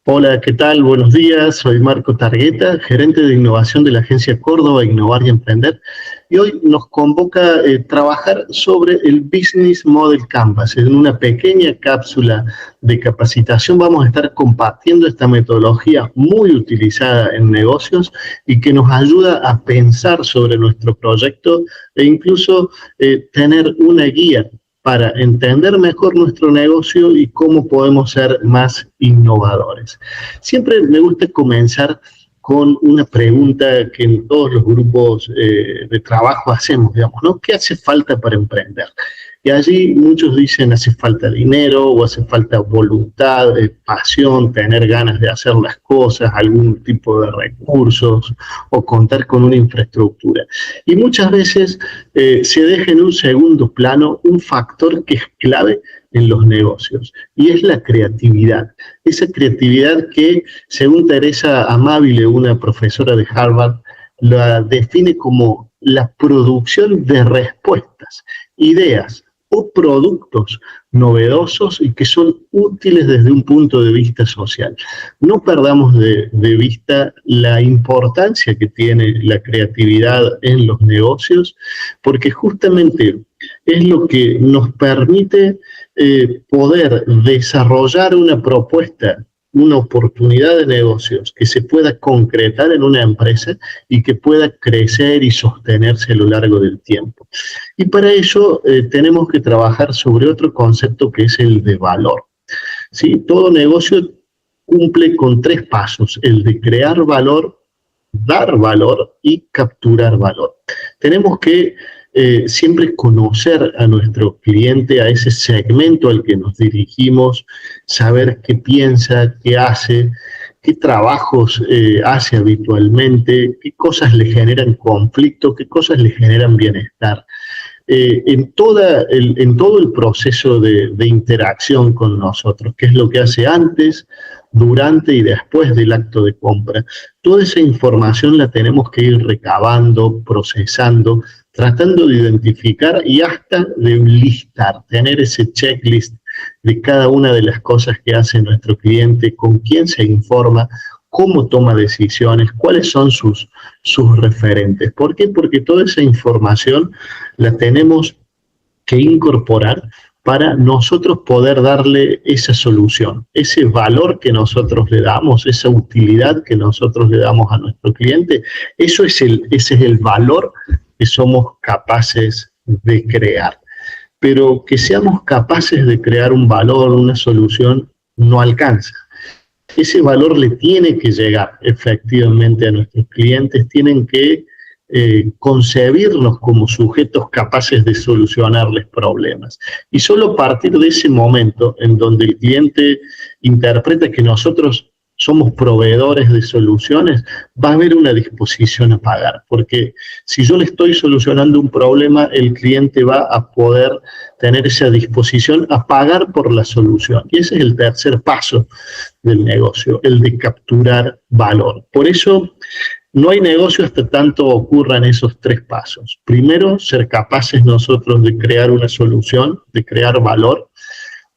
Hola, ¿qué tal? Buenos días, soy Marco Targueta, gerente de innovación de la agencia Córdoba Innovar y Emprender, y hoy nos convoca trabajar sobre el Business Model Canvas. En una pequeña cápsula de capacitación vamos a estar compartiendo esta metodología muy utilizada en negocios y que nos ayuda a pensar sobre nuestro proyecto e incluso tener una guía para entender mejor nuestro negocio y cómo podemos ser más innovadores. Siempre me gusta comenzar con una pregunta que en todos los grupos de trabajo hacemos, digamos, ¿no? ¿Qué hace falta para emprender? Y allí muchos dicen hace falta dinero o hace falta voluntad, pasión, tener ganas de hacer las cosas, algún tipo de recursos o contar con una infraestructura. Y muchas veces se deja en un segundo plano un factor que es clave en los negocios y es la creatividad. Esa creatividad que, según Teresa Amabile, una profesora de Harvard, la define como la producción de respuestas, ideas o productos novedosos y que son útiles desde un punto de vista social. No perdamos de vista la importancia que tiene la creatividad en los negocios, porque justamente es lo que nos permite poder desarrollar una propuesta, una oportunidad de negocios que se pueda concretar en una empresa y que pueda crecer y sostenerse a lo largo del tiempo. Y para ello tenemos que trabajar sobre otro concepto que es el de valor. ¿Sí? Todo negocio cumple con 3 pasos: el de crear valor, dar valor y capturar valor. Tenemos que siempre conocer a nuestro cliente, a ese segmento al que nos dirigimos, saber qué piensa, qué hace, qué trabajos hace habitualmente, qué cosas le generan conflicto, qué cosas le generan bienestar. En todo el proceso de interacción con nosotros, qué es lo que hace antes, durante y después del acto de compra. Toda esa información la tenemos que ir recabando, procesando, tratando de identificar y hasta de listar, tener ese checklist de cada una de las cosas que hace nuestro cliente, con quién se informa, cómo toma decisiones, cuáles son sus referentes. ¿Por qué? Porque toda esa información la tenemos que incorporar para nosotros poder darle esa solución, ese valor que nosotros le damos, esa utilidad que nosotros le damos a nuestro cliente. Ese es el valor que somos capaces de crear. Pero que seamos capaces de crear un valor, una solución, no alcanza. Ese valor le tiene que llegar efectivamente a nuestros clientes, tienen que concebirnos como sujetos capaces de solucionarles problemas. Y solo a partir de ese momento en donde el cliente interpreta que nosotros somos proveedores de soluciones, va a haber una disposición a pagar, porque si yo le estoy solucionando un problema, el cliente va a poder tener esa disposición a pagar por la solución. Y ese es el tercer paso del negocio, el de capturar valor. Por eso no hay negocio hasta tanto ocurran esos 3 pasos. Primero, ser capaces nosotros de crear una solución, de crear valor,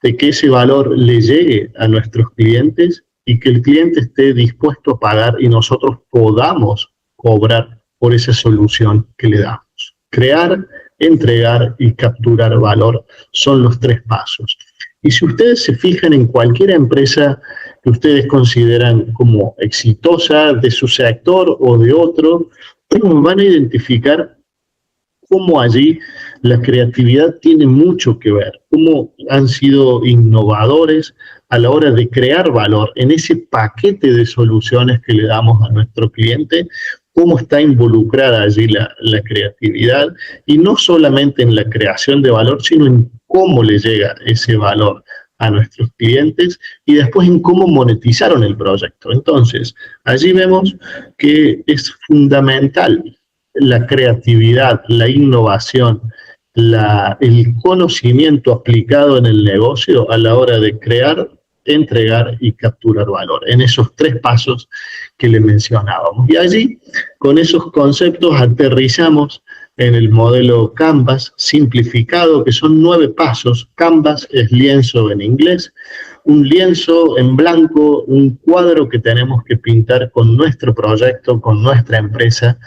de que ese valor le llegue a nuestros clientes y que el cliente esté dispuesto a pagar y nosotros podamos cobrar por esa solución que le damos. Crear, entregar y capturar valor son los 3 pasos. Y si ustedes se fijan en cualquier empresa que ustedes consideran como exitosa de su sector o de otro, van a identificar cómo allí la creatividad tiene mucho que ver, cómo han sido innovadores a la hora de crear valor en ese paquete de soluciones que le damos a nuestro cliente, cómo está involucrada allí la creatividad, y no solamente en la creación de valor, sino en cómo le llega ese valor a nuestros clientes y después en cómo monetizaron el proyecto. Entonces, allí vemos que es fundamental la creatividad, la innovación, el conocimiento aplicado en el negocio a la hora de crear, entregar y capturar valor, en esos 3 pasos que le mencionábamos. Y allí, con esos conceptos, aterrizamos en el modelo Canvas simplificado, que son 9 pasos. Canvas es lienzo en inglés, un lienzo en blanco, un cuadro que tenemos que pintar con nuestro proyecto, con nuestra empresa,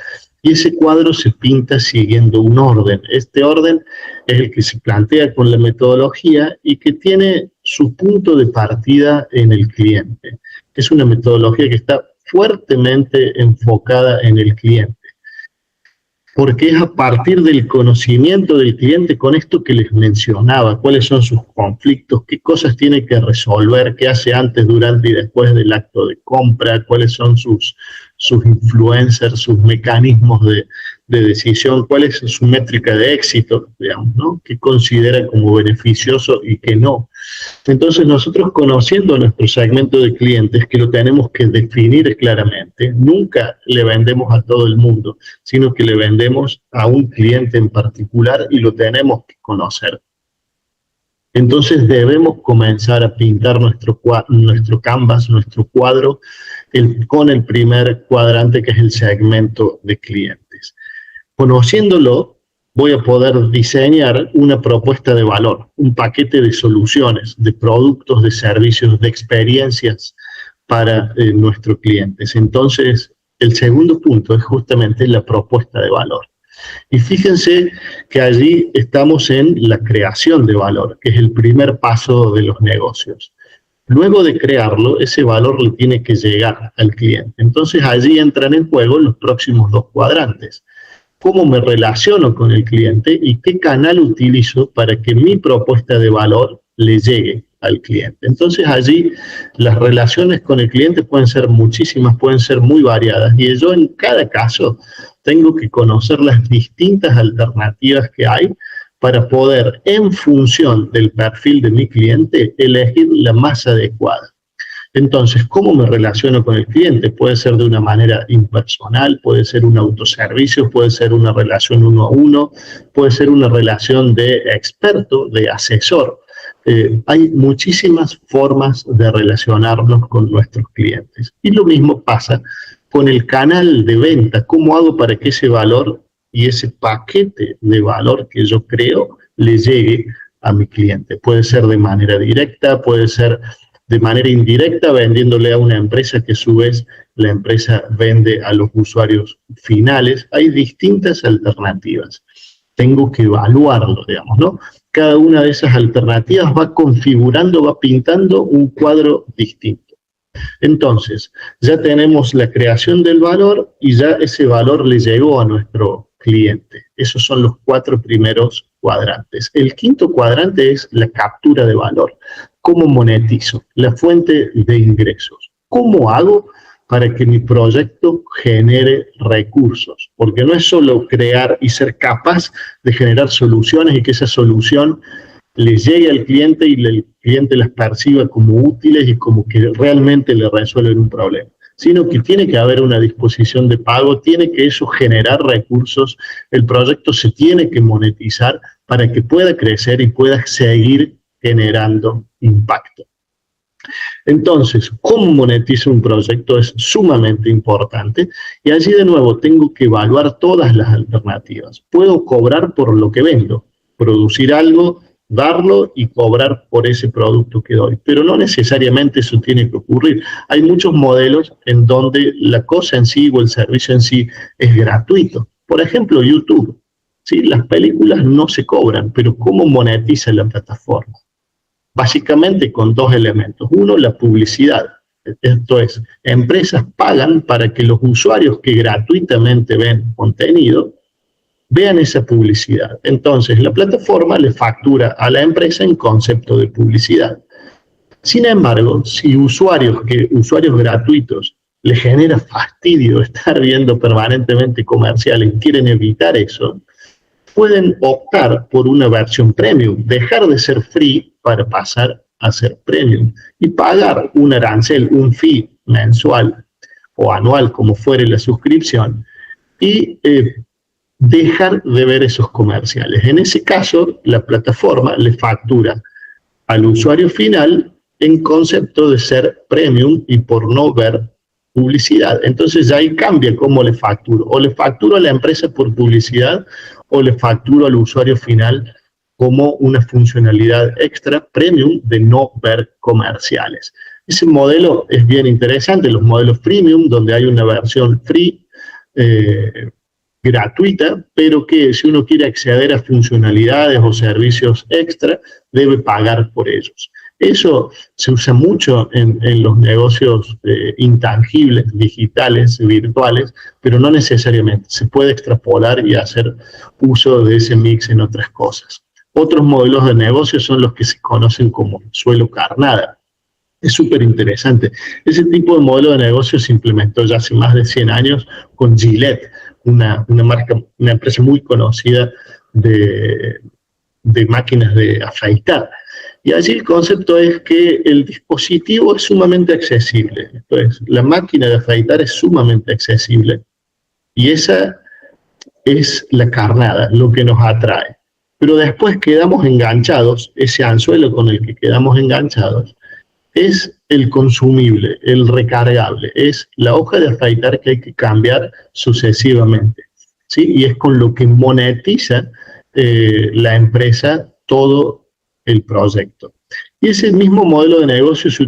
y ese cuadro se pinta siguiendo un orden. Este orden es el que se plantea con la metodología y que tiene su punto de partida en el cliente. Es una metodología que está fuertemente enfocada en el cliente, porque es a partir del conocimiento del cliente, con esto que les mencionaba, cuáles son sus conflictos, qué cosas tiene que resolver, qué hace antes, durante y después del acto de compra, cuáles son sus influencers, sus mecanismos de decisión, cuál es su métrica de éxito, digamos, ¿no? Qué considera como beneficioso y qué no. Entonces nosotros, conociendo nuestro segmento de clientes, que lo tenemos que definir claramente, nunca le vendemos a todo el mundo, sino que le vendemos a un cliente en particular y lo tenemos que conocer. Entonces debemos comenzar a pintar nuestro canvas, nuestro cuadro, con el primer cuadrante, que es el segmento de clientes. Conociéndolo, voy a poder diseñar una propuesta de valor, un paquete de soluciones, de productos, de servicios, de experiencias para nuestros clientes. Entonces, el segundo punto es justamente la propuesta de valor. Y fíjense que allí estamos en la creación de valor, que es el primer paso de los negocios. Luego de crearlo, ese valor le tiene que llegar al cliente. Entonces allí entran en juego los próximos dos cuadrantes. ¿Cómo me relaciono con el cliente y qué canal utilizo para que mi propuesta de valor le llegue al cliente? Entonces allí las relaciones con el cliente pueden ser muchísimas, pueden ser muy variadas, y yo en cada caso tengo que conocer las distintas alternativas que hay para poder, en función del perfil de mi cliente, elegir la más adecuada. Entonces, ¿cómo me relaciono con el cliente? Puede ser de una manera impersonal, puede ser un autoservicio, puede ser una relación uno a uno, puede ser una relación de experto, de asesor. Hay muchísimas formas de relacionarnos con nuestros clientes. Y lo mismo pasa con el canal de venta. ¿Cómo hago para que ese valor y ese paquete de valor que yo creo le llegue a mi cliente? Puede ser de manera directa, puede ser de manera indirecta, vendiéndole a una empresa que a su vez la empresa vende a los usuarios finales. Hay distintas alternativas. Tengo que evaluarlo, digamos, ¿no? Cada una de esas alternativas va configurando, va pintando un cuadro distinto. Entonces, ya tenemos la creación del valor y ya ese valor le llegó a nuestro cliente. Esos son los 4 primeros cuadrantes. El quinto cuadrante es la captura de valor. ¿Cómo monetizo? La fuente de ingresos. ¿Cómo hago para que mi proyecto genere recursos? Porque no es solo crear y ser capaz de generar soluciones y que esa solución le llegue al cliente y el cliente las perciba como útiles y como que realmente le resuelven un problema, sino que tiene que haber una disposición de pago, tiene que eso generar recursos, el proyecto se tiene que monetizar para que pueda crecer y pueda seguir generando impacto. Entonces, ¿cómo monetizo un proyecto? Es sumamente importante, y allí de nuevo tengo que evaluar todas las alternativas. Puedo cobrar por lo que vendo, producir algo, darlo y cobrar por ese producto que doy, pero no necesariamente eso tiene que ocurrir. Hay muchos modelos en donde la cosa en sí o el servicio en sí es gratuito. Por ejemplo, YouTube. ¿Sí? Las películas no se cobran, pero ¿cómo monetiza la plataforma? Básicamente con 2 elementos. Uno, la publicidad. Esto es, empresas pagan para que los usuarios que gratuitamente ven contenido vean esa publicidad. Entonces, la plataforma le factura a la empresa en concepto de publicidad. Sin embargo, si usuarios gratuitos les genera fastidio estar viendo permanentemente comerciales y quieren evitar eso, pueden optar por una versión premium, dejar de ser free para pasar a ser premium y pagar un arancel, un fee mensual o anual, como fuere la suscripción, y dejar de ver esos comerciales. En ese caso, la plataforma le factura al usuario final en concepto de ser premium y por no ver publicidad. Entonces ahí cambia cómo le facturo. O le facturo a la empresa por publicidad o le facturo al usuario final como una funcionalidad extra premium de no ver comerciales. Ese modelo es bien interesante, los modelos premium, donde hay una versión free, gratuita, pero que si uno quiere acceder a funcionalidades o servicios extra, debe pagar por ellos. Eso se usa mucho en los negocios intangibles, digitales, virtuales, pero no necesariamente. Se puede extrapolar y hacer uso de ese mix en otras cosas. Otros modelos de negocio son los que se conocen como suelo carnada. Es súper interesante. Ese tipo de modelo de negocio se implementó ya hace más de 100 años con Gillette, una marca, una empresa muy conocida de máquinas de afeitar. Y allí el concepto es que el dispositivo es sumamente accesible. Entonces, la máquina de afeitar es sumamente accesible y esa es la carnada, lo que nos atrae. Pero después quedamos enganchados, ese anzuelo con el que quedamos enganchados, es el consumible, el recargable, es la hoja de afeitar que hay que cambiar sucesivamente, ¿sí? Y es con lo que monetiza la empresa todo el proyecto. Y ese mismo modelo de negocio se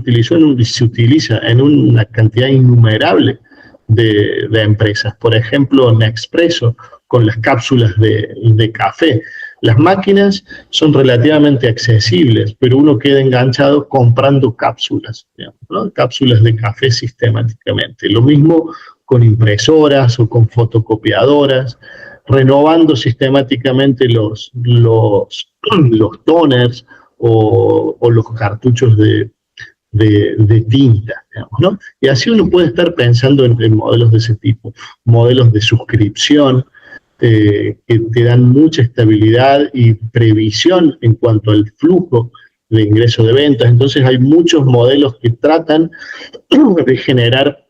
utiliza en una cantidad innumerable de empresas. Por ejemplo, Nespresso, con las cápsulas de café. Las máquinas son relativamente accesibles, pero uno queda enganchado comprando cápsulas, digamos, ¿no? Cápsulas de café sistemáticamente. Lo mismo con impresoras o con fotocopiadoras, renovando sistemáticamente los toners o los cartuchos de tinta, digamos, ¿no? Y así uno puede estar pensando en modelos de ese tipo, modelos de suscripción, que te dan mucha estabilidad y previsión en cuanto al flujo de ingreso de ventas. Entonces hay muchos modelos que tratan de generar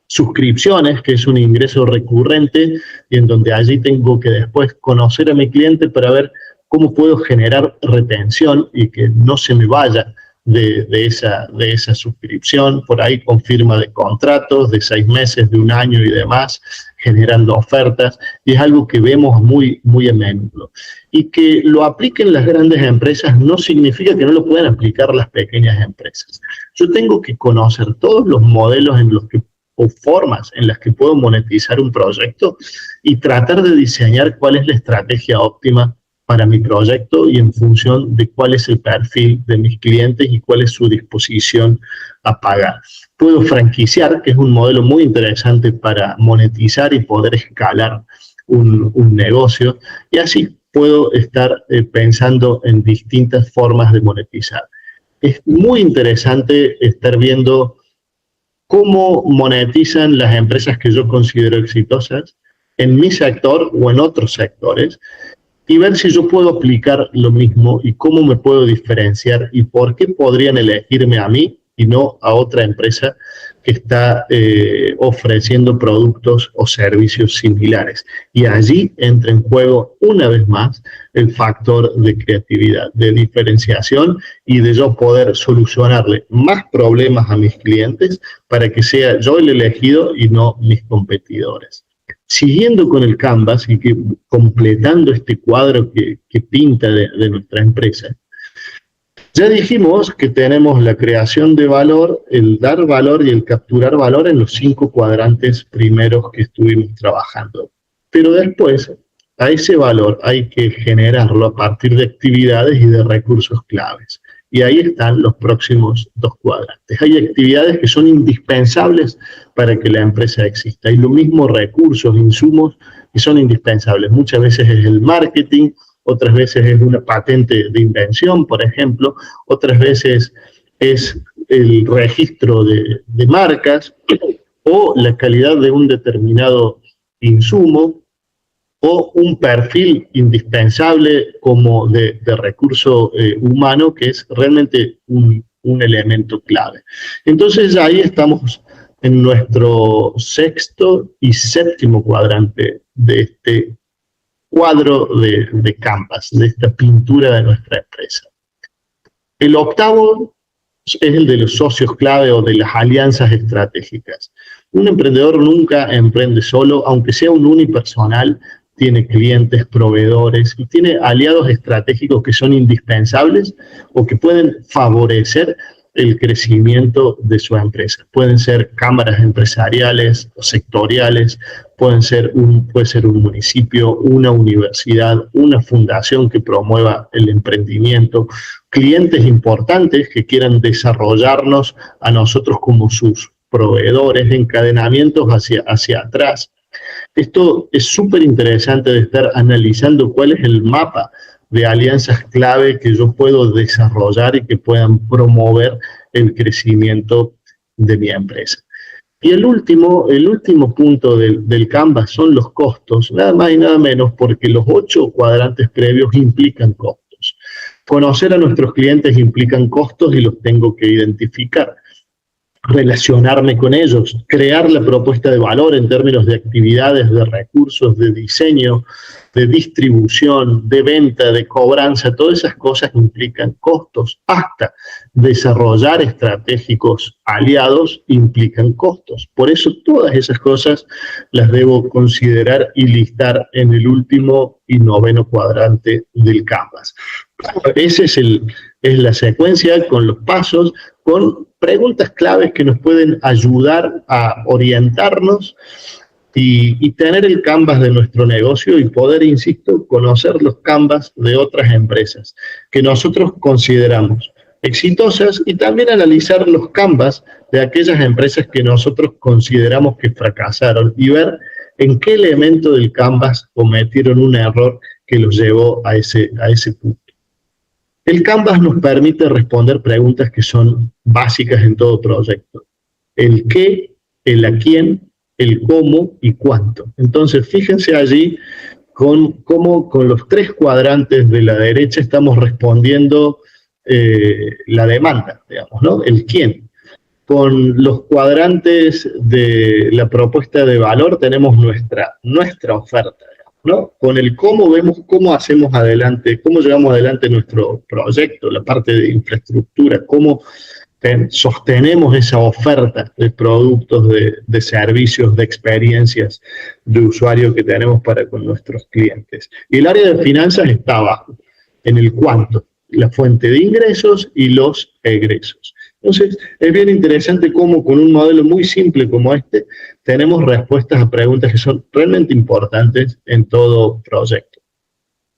suscripciones, que es un ingreso recurrente, y en donde allí tengo que después conocer a mi cliente para ver cómo puedo generar retención y que no se me vaya de esa suscripción, por ahí con firma de contratos de 6 meses, de 1 año y demás, generando ofertas, y es algo que vemos muy, muy a menudo. Y que lo apliquen las grandes empresas no significa que no lo puedan aplicar las pequeñas empresas. Yo tengo que conocer todos los modelos en los que, o formas en las que puedo monetizar un proyecto y tratar de diseñar cuál es la estrategia óptima para mi proyecto y en función de cuál es el perfil de mis clientes y cuál es su disposición a pagar. Puedo franquiciar, que es un modelo muy interesante para monetizar y poder escalar un negocio, y así puedo estar pensando en distintas formas de monetizar. Es muy interesante estar viendo cómo monetizan las empresas que yo considero exitosas en mi sector o en otros sectores, y ver si yo puedo aplicar lo mismo y cómo me puedo diferenciar y por qué podrían elegirme a mí y no a otra empresa que está ofreciendo productos o servicios similares. Y allí entra en juego una vez más el factor de creatividad, de diferenciación y de yo poder solucionarle más problemas a mis clientes para que sea yo el elegido y no mis competidores. Siguiendo con el Canvas y completando este cuadro que pinta de nuestra empresa, ya dijimos que tenemos la creación de valor, el dar valor y el capturar valor en los 5 cuadrantes primeros que estuvimos trabajando. Pero después, a ese valor hay que generarlo a partir de actividades y de recursos claves. Y ahí están los próximos 2 cuadrantes. Hay actividades que son indispensables para que la empresa exista. Hay lo mismo recursos, insumos que son indispensables. Muchas veces es el marketing, otras veces es una patente de invención, por ejemplo, otras veces es el registro de marcas o la calidad de un determinado insumo, o un perfil indispensable como de recurso humano, que es realmente un elemento clave. Entonces ahí estamos en nuestro 6º y 7º cuadrante de este cuadro de Canvas, de esta pintura de nuestra empresa. El 8º es el de los socios clave o de las alianzas estratégicas. Un emprendedor nunca emprende solo, aunque sea un unipersonal, tiene clientes, proveedores y tiene aliados estratégicos que son indispensables o que pueden favorecer el crecimiento de su empresa. Pueden ser cámaras empresariales o sectoriales, puede ser un municipio, una universidad, una fundación que promueva el emprendimiento, clientes importantes que quieran desarrollarnos a nosotros como sus proveedores, encadenamientos hacia atrás. Esto es súper interesante de estar analizando cuál es el mapa de alianzas clave que yo puedo desarrollar y que puedan promover el crecimiento de mi empresa. Y el último punto del Canvas son los costos, nada más y nada menos porque los 8 cuadrantes previos implican costos. Conocer a nuestros clientes implican costos y los tengo que identificar. Relacionarme con ellos, crear la propuesta de valor en términos de actividades, de recursos, de diseño, de distribución, de venta, de cobranza, todas esas cosas implican costos. Hasta desarrollar estratégicos aliados implican costos. Por eso todas esas cosas las debo considerar y listar en el último y 9º cuadrante del Canvas. Esa es la secuencia con los pasos, con preguntas claves que nos pueden ayudar a orientarnos y tener el Canvas de nuestro negocio y poder, insisto, conocer los Canvas de otras empresas que nosotros consideramos exitosas y también analizar los Canvas de aquellas empresas que nosotros consideramos que fracasaron y ver en qué elemento del Canvas cometieron un error que los llevó a ese punto. El Canvas nos permite responder preguntas que son básicas en todo proyecto. El qué, el a quién, el cómo y cuánto. Entonces, fíjense allí cómo con los 3 cuadrantes de la derecha estamos respondiendo la demanda, digamos, ¿no? El quién. Con los cuadrantes de la propuesta de valor tenemos nuestra oferta, ¿no? Con el cómo vemos cómo hacemos adelante, cómo llevamos adelante nuestro proyecto, la parte de infraestructura, cómo sostenemos esa oferta de productos, de servicios, de experiencias de usuario que tenemos para con nuestros clientes. Y el área de finanzas está abajo, en el cuánto, la fuente de ingresos y los egresos. Entonces, es bien interesante cómo con un modelo muy simple como este, tenemos respuestas a preguntas que son realmente importantes en todo proyecto.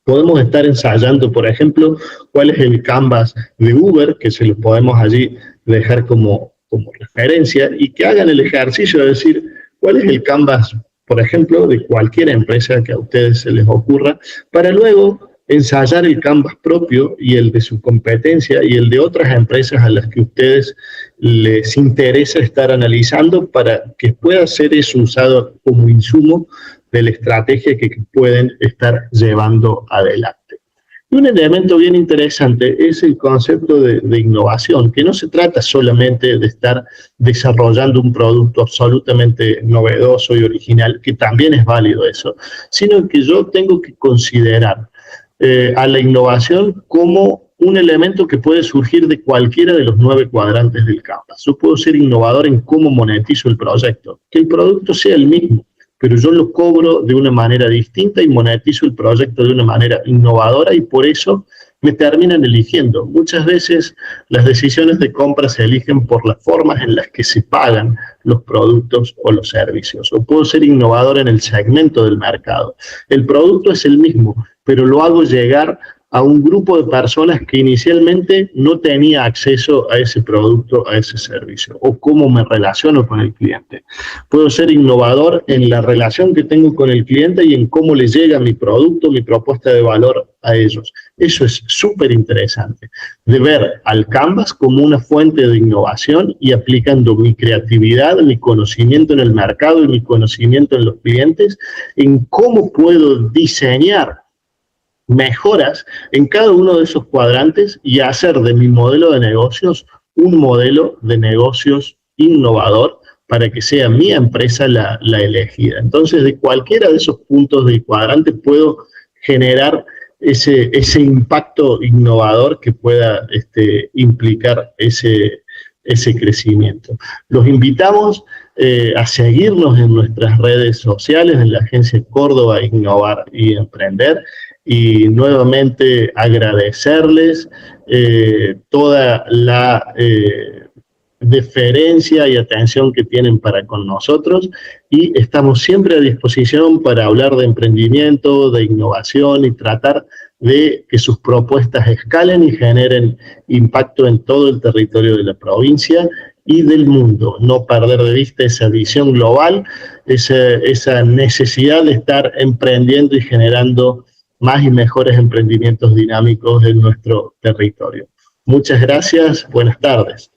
Podemos estar ensayando, por ejemplo, cuál es el Canvas de Uber, que se lo podemos allí dejar como referencia, y que hagan el ejercicio de decir cuál es el Canvas, por ejemplo, de cualquier empresa que a ustedes se les ocurra, para luego ensayar el Canvas propio y el de su competencia y el de otras empresas a las que a ustedes les interesa estar analizando para que pueda ser eso usado como insumo de la estrategia que pueden estar llevando adelante. Y un elemento bien interesante es el concepto de innovación, que no se trata solamente de estar desarrollando un producto absolutamente novedoso y original, que también es válido eso, sino que yo tengo que considerar a la innovación como un elemento que puede surgir de cualquiera de los 9 cuadrantes del Canvas. Yo puedo ser innovador en cómo monetizo el proyecto, que el producto sea el mismo, pero yo lo cobro de una manera distinta y monetizo el proyecto de una manera innovadora y por eso me terminan eligiendo. Muchas veces las decisiones de compra se eligen por las formas en las que se pagan los productos o los servicios. O puedo ser innovador en el segmento del mercado. El producto es el mismo, pero lo hago llegar a un grupo de personas que inicialmente no tenía acceso a ese producto, a ese servicio, o cómo me relaciono con el cliente. Puedo ser innovador en la relación que tengo con el cliente y en cómo le llega mi producto, mi propuesta de valor a ellos. Eso es súper interesante, de ver al Canvas como una fuente de innovación y aplicando mi creatividad, mi conocimiento en el mercado y mi conocimiento en los clientes, en cómo puedo diseñar mejoras en cada uno de esos cuadrantes y hacer de mi modelo de negocios un modelo de negocios innovador para que sea mi empresa la elegida. Entonces, de cualquiera de esos puntos del cuadrante puedo generar ese impacto innovador que pueda implicar ese ese crecimiento. Los invitamos a seguirnos en nuestras redes sociales, en la Agencia Córdoba Innovar y Emprender, y nuevamente agradecerles toda la deferencia y atención que tienen para con nosotros, y estamos siempre a disposición para hablar de emprendimiento, de innovación y tratar de que sus propuestas escalen y generen impacto en todo el territorio de la provincia y del mundo. No perder de vista esa visión global, esa necesidad de estar emprendiendo y generando más y mejores emprendimientos dinámicos en nuestro territorio. Muchas gracias, buenas tardes.